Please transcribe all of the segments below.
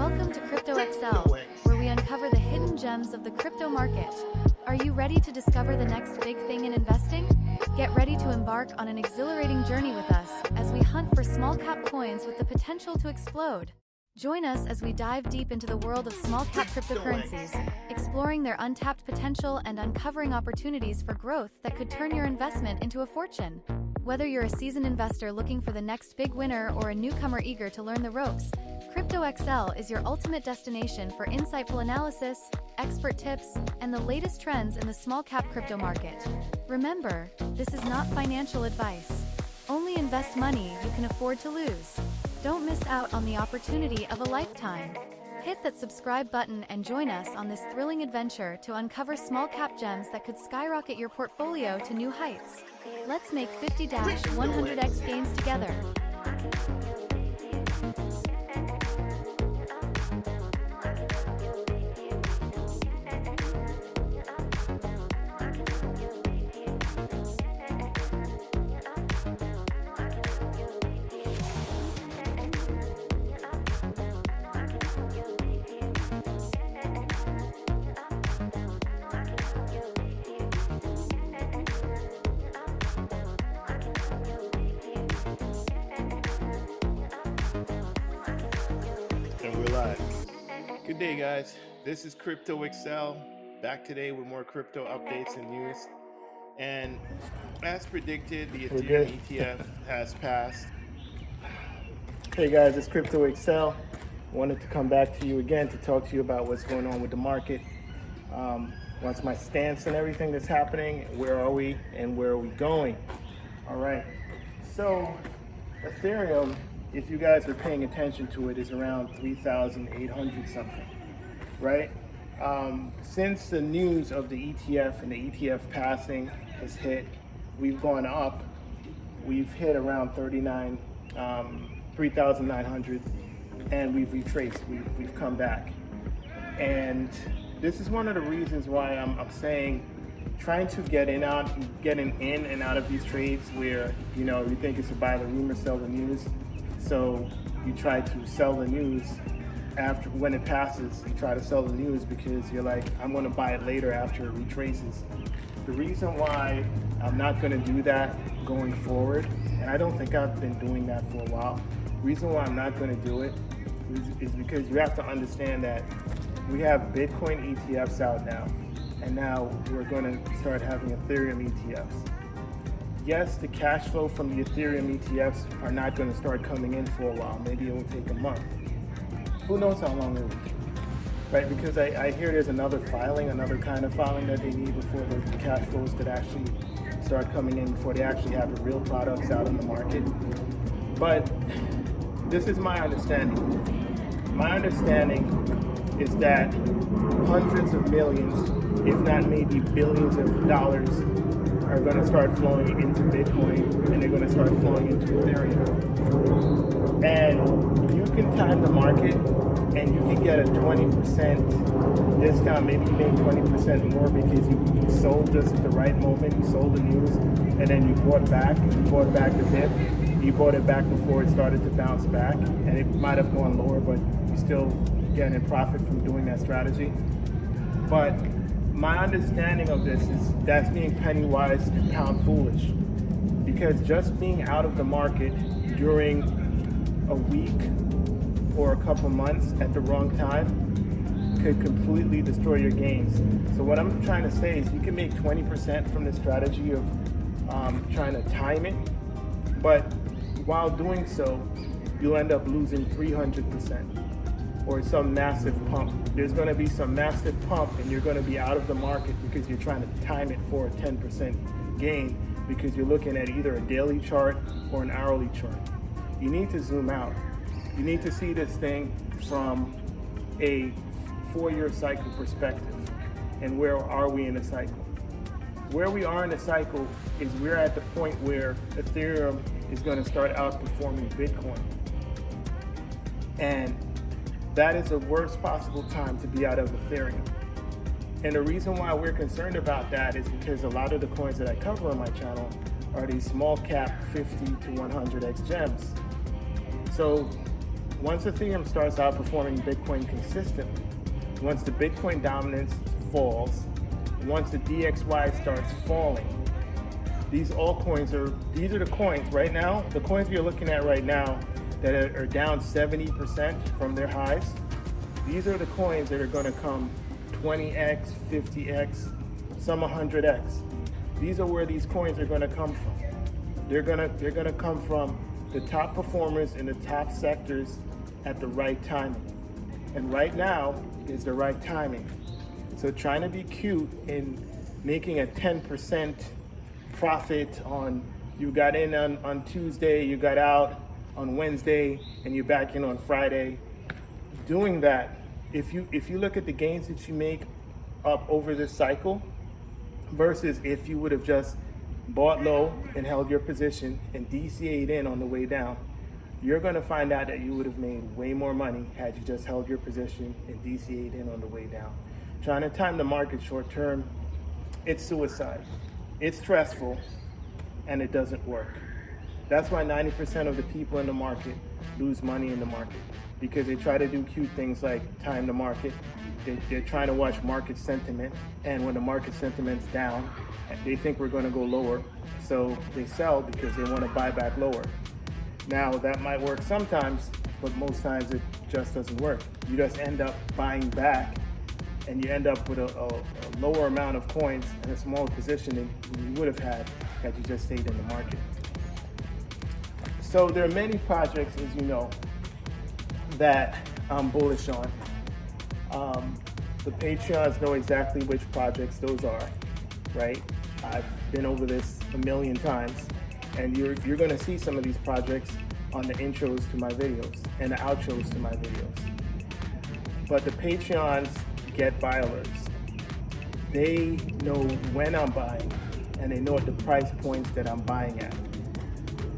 Welcome to Crypto.XL, where we uncover the hidden gems of the crypto market. Are you ready to discover the next big thing in investing? Get ready to embark on an exhilarating journey with us as we hunt for small-cap coins with the potential to explode. Join us as we dive deep into the world of small-cap cryptocurrencies, exploring their untapped potential and uncovering opportunities for growth that could turn your investment into a fortune. Whether you're a seasoned investor looking for the next big winner or a newcomer eager to learn the ropes, Crypto.XL is your ultimate destination for insightful analysis, expert tips, and the latest trends in the small-cap crypto market. Remember, this is not financial advice. Only invest money you can afford to lose. Don't miss out on the opportunity of a lifetime. Hit that subscribe button and join us on this thrilling adventure to uncover small-cap gems that could skyrocket your portfolio to new heights. Let's make 50-100x gains together. And we're live. Good day, guys. This is Crypto.XL, back today with more crypto updates and news. And as predicted, the Ethereum ETF has passed. Hey guys, it's Crypto.XL. Wanted to come back to you again to talk to you about what's going on with the market. What's my stance and everything that's happening, where are we and where are we going? All right, so Ethereum, if you guys are paying attention to it, is around 3,800 something, right? Since the news of the ETF and the ETF passing has hit, we've gone up. We've hit around 3,900, and we've retraced. We've come back, and this is one of the reasons why I'm saying trying to getting in and out of these trades where you think it's a buy the rumor, sell the news. So you try to sell the news after when it passes. You try to sell the news because you're like, I'm going to buy it later after it retraces. The reason why I'm not going to do that going forward, and I don't think I've been doing that for a while. The reason why I'm not going to do it is because you have to understand that we have Bitcoin ETFs out now, and now we're going to start having Ethereum ETFs. Yes, the cash flow from the Ethereum ETFs are not going to start coming in for a while. Maybe it will take a month. Who knows how long it will take, right? Because I hear there's another kind of filing that they need before the cash flows could actually start coming in, before they actually have the real products out in the market. But this is my understanding. My understanding is that hundreds of millions, if not maybe billions of dollars, are going to start flowing into Bitcoin, and they're going to start flowing into Ethereum. And you can time the market, and you can get a 20% discount. Maybe you made 20% more because you sold just at the right moment. You sold the news, and then you bought back the dip. You bought it back before it started to bounce back, and it might have gone lower, but you still getting a profit from doing that strategy. But my understanding of this is that's being penny wise and pound foolish, because just being out of the market during a week or a couple months at the wrong time could completely destroy your gains. So what I'm trying to say is you can make 20% from the strategy of trying to time it, but while doing so, you'll end up losing 300%. Or some massive pump. There's going to be some massive pump, and you're going to be out of the market because you're trying to time it for a 10% gain, because you're looking at either a daily chart or an hourly chart. You need to zoom out. You need to see this thing from a 4-year cycle perspective. And where are we in the cycle? Where we are in the cycle is we're at the point where Ethereum is going to start outperforming Bitcoin. And that is the worst possible time to be out of Ethereum. And the reason why we're concerned about that is because a lot of the coins that I cover on my channel are these small cap 50 to 100x gems. So once Ethereum starts outperforming Bitcoin consistently, once the Bitcoin dominance falls, once the DXY starts falling, these altcoins these are the coins right now, the coins we are looking at right now that are down 70% from their highs. These are the coins that are going to come 20x, 50x, some 100x. These are where these coins are going to come from. They're going to come from the top performers in the top sectors at the right timing. And right now is the right timing. So trying to be cute in making a 10% profit on, you got in on Tuesday, you got out on Wednesday, and you're back in on Friday. Doing that, if you look at the gains that you make up over this cycle versus if you would have just bought low and held your position and DCA'd in on the way down, you're going to find out that you would have made way more money had you just held your position and DCA'd in on the way down. Trying to time the market short term, it's suicide. It's stressful, and it doesn't work. That's why 90% of the people in the market lose money in the market, because they try to do cute things like time the market. They're trying to watch market sentiment, and when the market sentiment's down, they think we're going to go lower, so they sell because they want to buy back lower. Now, that might work sometimes, but most times it just doesn't work. You just end up buying back, and you end up with a lower amount of coins and a smaller position than you would have had you just stayed in the market. So there are many projects, as you know, that I'm bullish on. The Patreons know exactly which projects those are, right? I've been over this a million times, and you're going to see some of these projects on the intros to my videos and the outros to my videos. But the Patreons get buy alerts. They know when I'm buying, and they know at the price points that I'm buying at.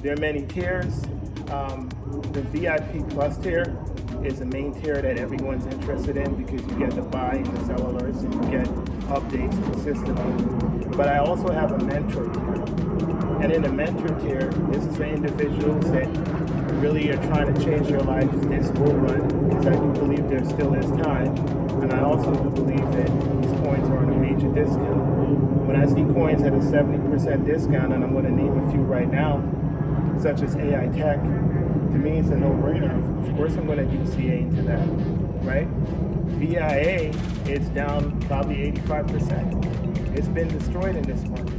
There are many tiers. The VIP Plus tier is the main tier that everyone's interested in because you get the buy and the sell alerts and you get updates consistently. But I also have a mentor tier. And in the mentor tier, this is for individuals that really are trying to change their life this bull run, because I do believe there still is time. And I also do believe that these coins are on a major discount. When I see coins at a 70% discount, and I'm going to name a few right now, such as AI Tech, to me it's a no-brainer. Of course I'm going to DCA into that, right? VIA is down probably 85%. It's been destroyed in this market.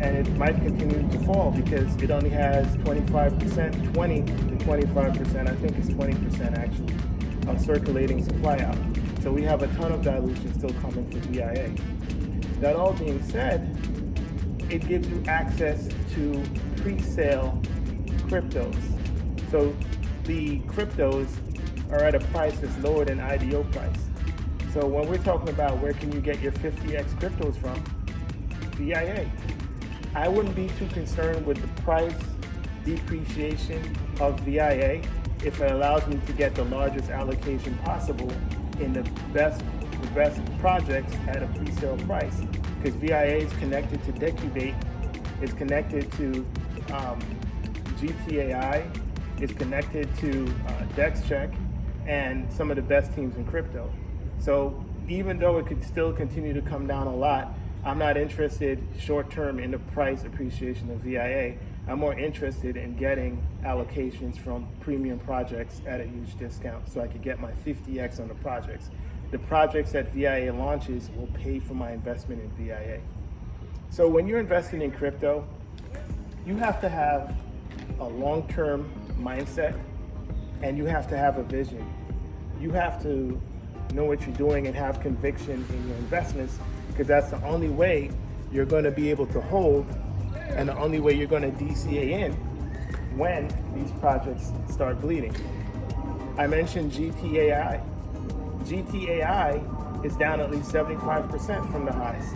And it might continue to fall because it only has 25%, 20 to 25%, I think it's 20% actually, of circulating supply out. So we have a ton of dilution still coming for VIA. That all being said, it gives you access to pre-sale cryptos. So the cryptos are at a price that's lower than IDO price. So when we're talking about where can you get your 50x cryptos from, VIA. I wouldn't be too concerned with the price depreciation of VIA if it allows me to get the largest allocation possible in the best projects at a pre-sale price. Because VIA is connected to Decubate, it's connected to GTAI, it's connected to DexCheck, and some of the best teams in crypto. So even though it could still continue to come down a lot, I'm not interested short-term in the price appreciation of VIA. I'm more interested in getting allocations from premium projects at a huge discount so I could get my 50x on the projects. The projects that VIA launches will pay for my investment in VIA. So when you're investing in crypto, you have to have a long-term mindset and you have to have a vision. You have to know what you're doing and have conviction in your investments, because that's the only way you're going to be able to hold and the only way you're going to DCA in when these projects start bleeding. I mentioned GTAI. GTAI is down at least 75% from the highs.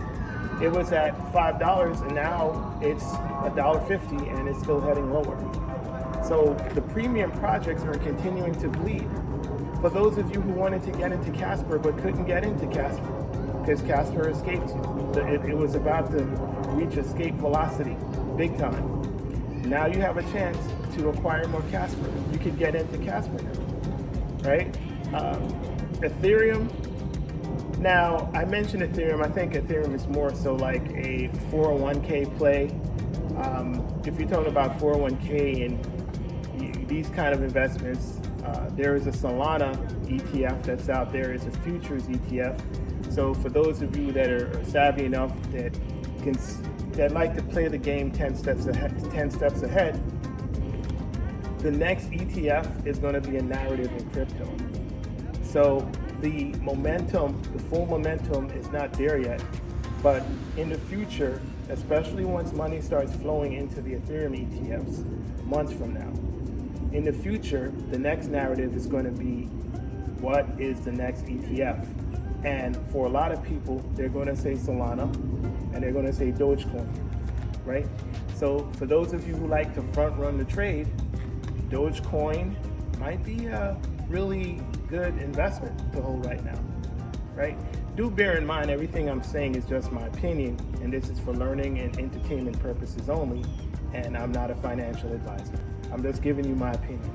It was at $5 and now it's $1.50 and it's still heading lower. So the premium projects are continuing to bleed. For those of you who wanted to get into Casper but couldn't get into Casper because Casper escaped you, it was about to reach escape velocity, big time. Now you have a chance to acquire more Casper. You could get into Casper now. right? Ethereum. Now, I mentioned Ethereum. I think Ethereum is more so like a 401k play. If you're talking about 401k and these kind of investments, there is a Solana ETF that's out there. It's a futures ETF. So for those of you that are savvy enough that like to play the game 10 steps ahead, the next ETF is going to be a narrative in crypto. So the full momentum is not there yet, but in the future, especially once money starts flowing into the Ethereum ETFs months from now, in the future, the next narrative is going to be what is the next ETF. And for a lot of people, they're going to say Solana and they're going to say Dogecoin, right? So for those of you who like to front run the trade, Dogecoin might be a really good investment to hold right now, right? Do bear in mind, everything I'm saying is just my opinion, and this is for learning and entertainment purposes only, and I'm not a financial advisor. I'm just giving you my opinion.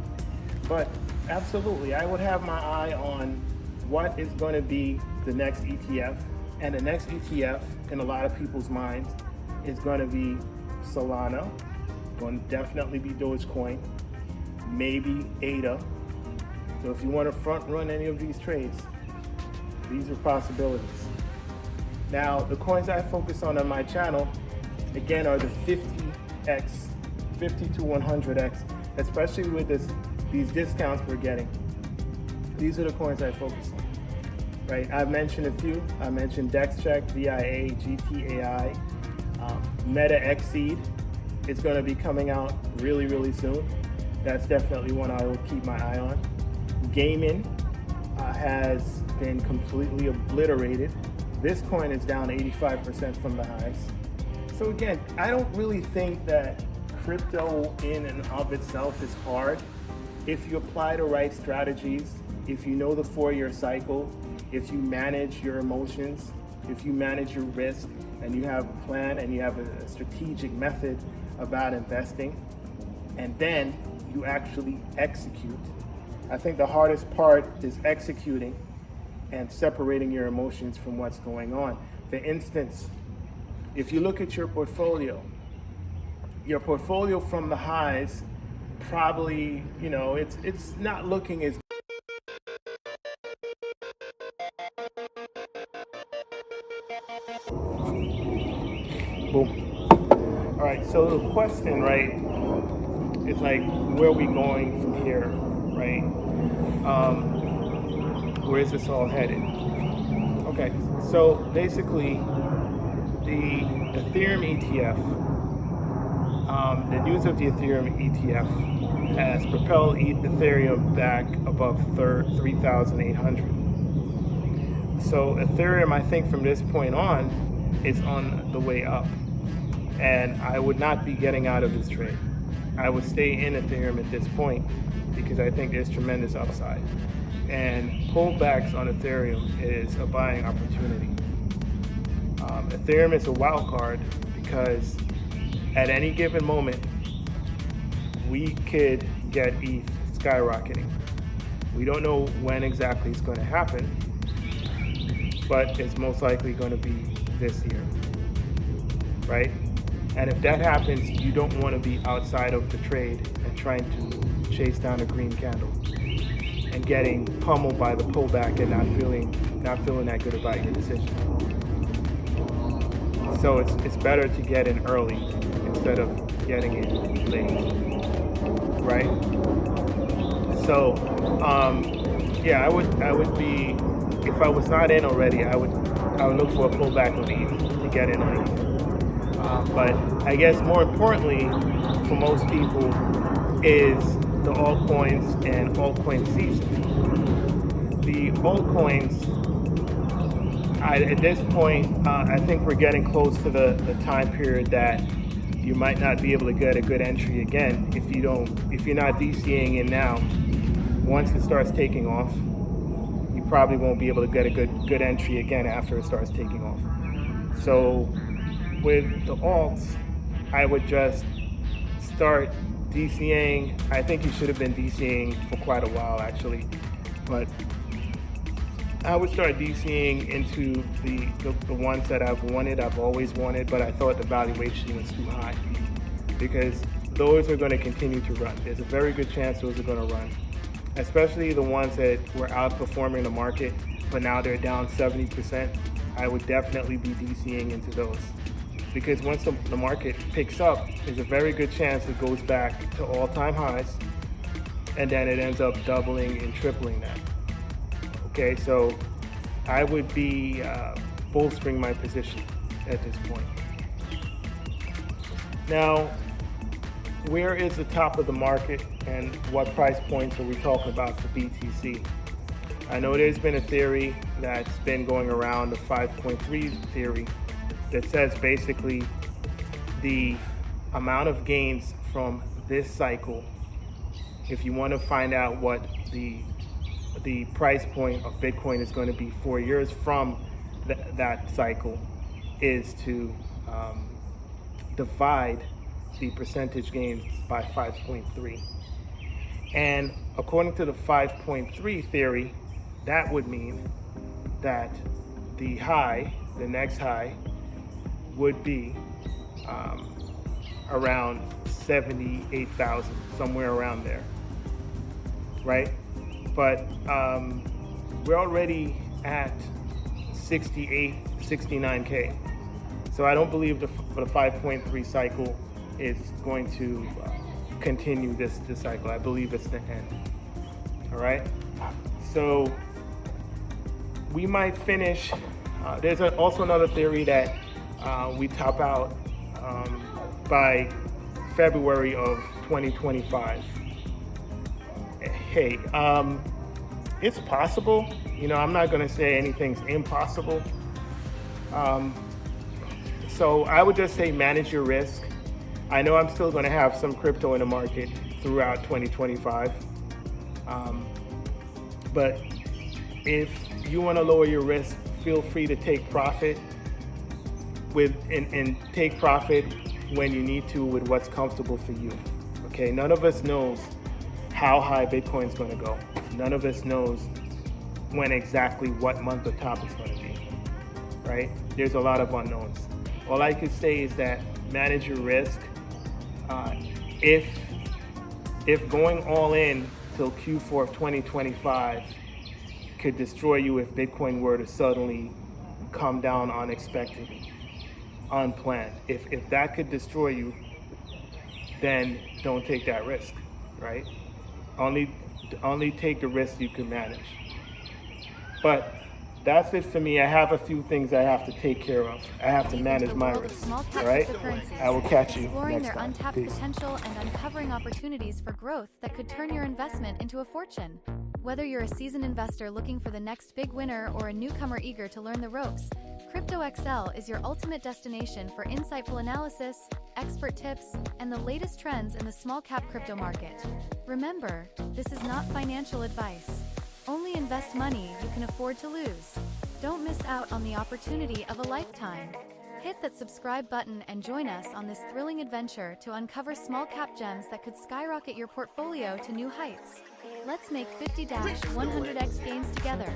But absolutely, I would have my eye on what is going to be the next ETF, and the next ETF in a lot of people's minds is going to be Solana, going to definitely be Dogecoin, maybe ADA. So if you want to front run any of these trades, these are possibilities. Now, the coins I focus on my channel, again, are the 50x, 50 to 100x, especially with these discounts we're getting. These are the coins I focus on, right? I've mentioned a few. I mentioned DexCheck, VIA, GTAI, Meta Xseed. It's going to be coming out really, really soon. That's definitely one I will keep my eye on. Gaming has been completely obliterated. This coin is down 85% from the highs. So again, I don't really think that crypto in and of itself is hard. If you apply the right strategies, if you know the 4-year cycle, if you manage your emotions, if you manage your risk, and you have a plan and you have a strategic method about investing, and then you actually execute. I think the hardest part is executing and separating your emotions from what's going on. For instance, if you look at your portfolio from the highs, probably, it's not looking as boom. All right, so the question, right, is like, where are we going from here, right? Where is this all headed? Okay, so basically, the Ethereum ETF, the news of the Ethereum ETF has propelled Ethereum back above 3,800. So Ethereum, I think from this point on, is on the way up. And I would not be getting out of this trade. I would stay in Ethereum at this point because I think there's tremendous upside. And pullbacks on Ethereum is a buying opportunity. Ethereum is a wild card because at any given moment, we could get ETH skyrocketing. We don't know when exactly it's going to happen, but it's most likely going to be this year, right? And if that happens, you don't want to be outside of the trade and trying to chase down a green candle and getting pummeled by the pullback and not feeling that good about your decision. So it's better to get in early instead of getting in late, right? So yeah, I would be, if I was not in already, I would look for a pullback on ETH to get in on ETH. But I guess more importantly for most people is the altcoins and altcoin season. The altcoins, at this point, I think we're getting close to the time period that you might not be able to get a good entry again if you're not DCAing in now. Once it starts taking off, you probably won't be able to get a good entry again after it starts taking off. So with the alts, I would just start DCAing. I think you should have been DCAing for quite a while actually. But I would start DCing into the ones that I've always wanted, but I thought the valuation was too high, because those are going to continue to run. There's a very good chance those are going to run, especially the ones that were outperforming the market, but now they're down 70%. I would definitely be DCing into those, because once the market picks up, there's a very good chance it goes back to all-time highs, and then it ends up doubling and tripling that. Okay, so I would be bolstering my position at this point. Now, where is the top of the market, and what price points are we talking about for BTC? I know there's been a theory that's been going around, the 5.3 theory, that says basically the amount of gains from this cycle, if you want to find out what the price point of Bitcoin is going to be 4 years from that cycle, is to divide the percentage gains by 5.3. And according to the 5.3 theory, that would mean that the next high would be around 78,000, somewhere around there, right? But we're already at 68, 69K. So I don't believe the 5.3 cycle is going to continue this cycle. I believe it's the end. All right. So we might finish. There's also another theory that we top out by February of 2025. Hey, it's possible. You know, I'm not going to say anything's impossible. So I would just say manage your risk. I know I'm still going to have some crypto in the market throughout 2025. But if you want to lower your risk, feel free to take profit and take profit when you need to with what's comfortable for you. Okay, none of us knows how high Bitcoin's going to go. None of us knows when exactly what month the top is going to be, right? There's a lot of unknowns. All I could say is that manage your risk. If going all in till Q4 of 2025 could destroy you, if Bitcoin were to suddenly come down unexpectedly, unplanned, if that could destroy you, then don't take that risk, right? Only take the risk you can manage. But that's it for me. I have a few things I have to take care of. I have to manage my risk. All right? I will catch you exploring next their time. untapped Peace. potential and uncovering opportunities for growth that could turn your investment into a fortune. Whether you're a seasoned investor looking for the next big winner or a newcomer eager to learn the ropes, Crypto.XL is your ultimate destination for insightful analysis, expert tips, and the latest trends in the small-cap crypto market. Remember, this is not financial advice. Only invest money you can afford to lose. Don't miss out on the opportunity of a lifetime. Hit that subscribe button and join us on this thrilling adventure to uncover small-cap gems that could skyrocket your portfolio to new heights. Let's make 50-100x gains together.